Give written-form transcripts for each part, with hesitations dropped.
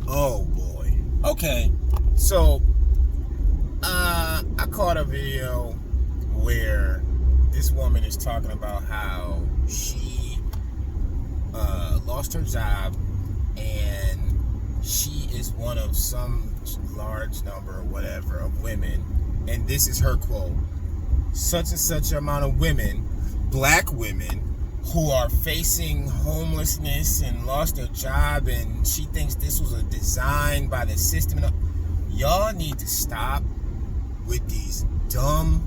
Oh boy. Okay. So, I caught a video where this woman is talking about how she lost her job and she is one of some large number or whatever of women, and this is her quote: such and such amount of women, black women, who are facing homelessness and lost their job, and she thinks this was a design by the system. Y'all need to stop with these dumb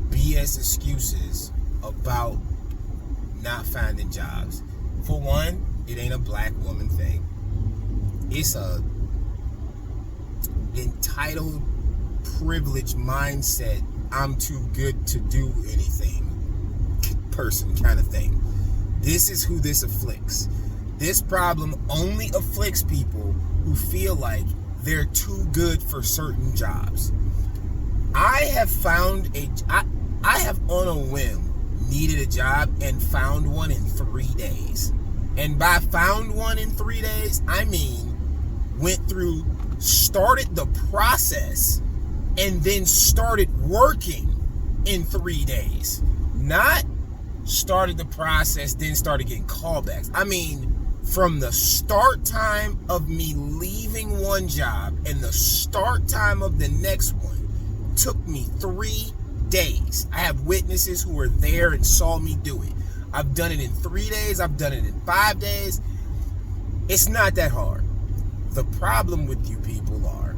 BS excuses about not finding jobs. For one, it ain't a black woman thing. It's a entitled, privileged mindset, I'm too good to do anything person kind of thing. This is who this afflicts. This problem only afflicts people who feel like they're too good for certain jobs. I have on a whim needed a job and found one in 3 days. And by found one in 3 days, I mean started the process and then started working in 3 days. Not started the process, then started getting callbacks. I mean, from the start time of me leaving one job and the start time of the next one took me 3 days. I have witnesses who were there and saw me do it. I've done it in 3 days. I've done it in 5 days. It's not that hard. The problem with you people are,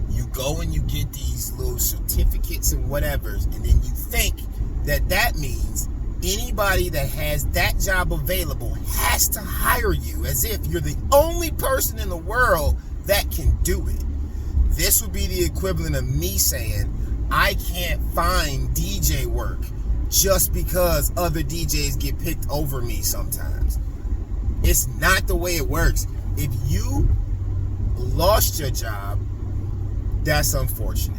you go and you get these little certificates and whatevers, and then you think that means anybody that has that job available has to hire you, as if you're the only person in the world that can do it. This would be the equivalent of me saying I can't find DJ work just because other DJs get picked over me sometimes. It's not the way it works. If you lost your job, that's unfortunate.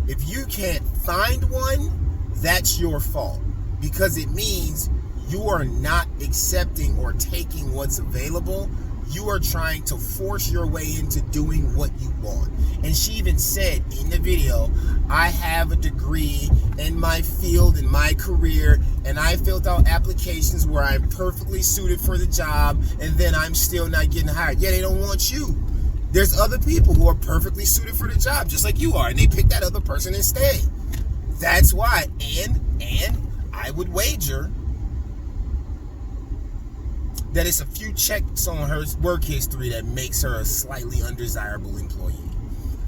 If you can't find one, that's your fault, because it means you are not accepting or taking what's available. You are trying to force your way into doing what you want. And she even said in the video, I have a degree in my field, in my career, and I filled out applications where I'm perfectly suited for the job, and then I'm still not getting hired. Yeah, they don't want you. There's other people who are perfectly suited for the job, just like you are, and they pick that other person instead. That's why. And I would wager that it's a few checks on her work history that makes her a slightly undesirable employee.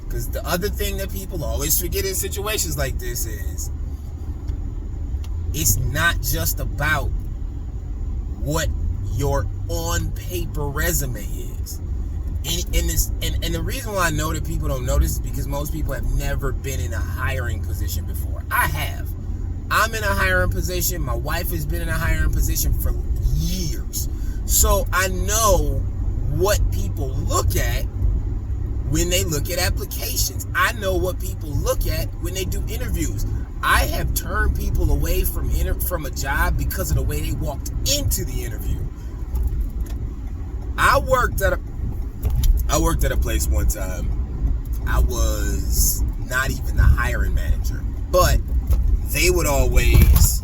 Because the other thing that people always forget in situations like this is, it's not just about what your on-paper resume is. And the reason why I know that people don't notice is because most people have never been in a hiring position before. I have. I'm in a hiring position. My wife has been in a hiring position for years. So I know what people look at when they look at applications. I know what people look at when they do interviews. I have turned people away from a job because of the way they walked into the interview. I worked at a place one time. I was not even the hiring manager, but they would always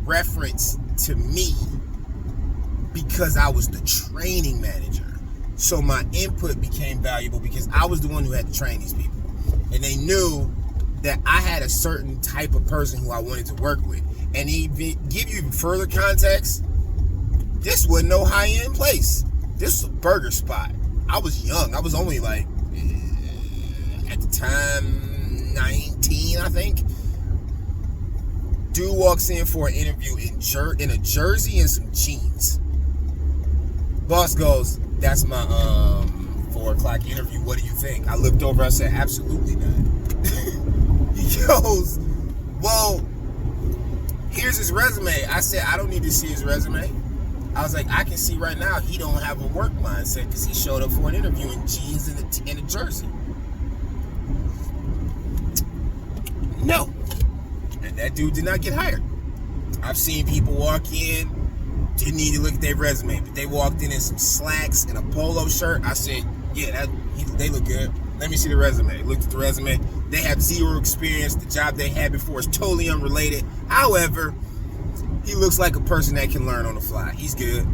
reference to me because I was the training manager. So my input became valuable because I was the one who had to train these people. And they knew that I had a certain type of person who I wanted to work with. And to give you even further context, this wasn't no high-end place. This was a burger spot. I was young. I was only like, at the time, 19, I think. Dude walks in for an interview in a jersey and some jeans. Boss goes, that's my 4 o'clock interview. What do you think? I looked over. I said, absolutely not. He goes, well, here's his resume. I said, I don't need to see his resume. I was like, I can see right now he don't have a work mindset because he showed up for an interview in jeans and a jersey. No. And that dude did not get hired. I've seen people walk in Didn't need to look at their resume, but they walked in some slacks and a polo shirt. I said, yeah, they look good. Let me see the resume. Looked at the resume. They have zero experience. The job they had before is totally unrelated. However, he looks like a person that can learn on the fly. He's good.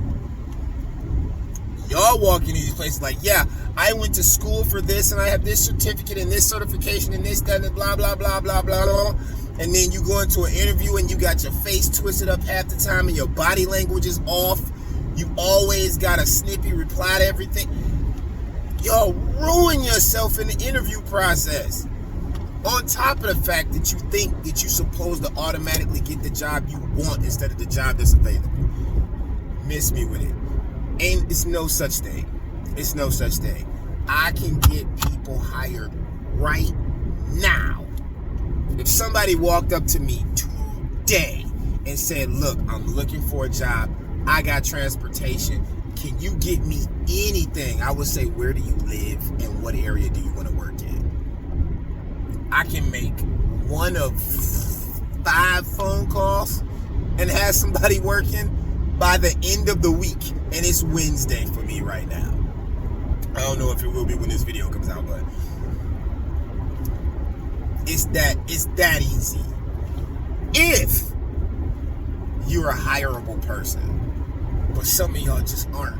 Y'all walk into these places like, yeah, I went to school for this and I have this certificate and this certification and this, that, and blah, blah, blah, blah, blah, blah. And then you go into an interview and you got your face twisted up half the time and your body language is off. You always got a snippy reply to everything. Y'all ruin yourself in the interview process. On top of the fact that you think that you're supposed to automatically get the job you want instead of the job that's available. Miss me with it. It's no such thing. It's no such thing. I can get people hired right now. If somebody walked up to me today and said, look, I'm looking for a job. I got transportation. Can you get me anything? I would say, where do you live and what area do you want to work in? I can make one of 5 phone calls and have somebody working by the end of the week. And it's Wednesday for me right now. I don't know if it will be when this video comes out, but it's that easy. If you're a hireable person, but some of y'all just aren't,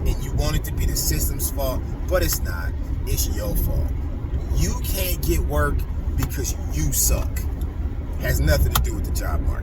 and you want it to be the system's fault, but it's not. It's your fault. You can't get work because you suck. It has nothing to do with the job market.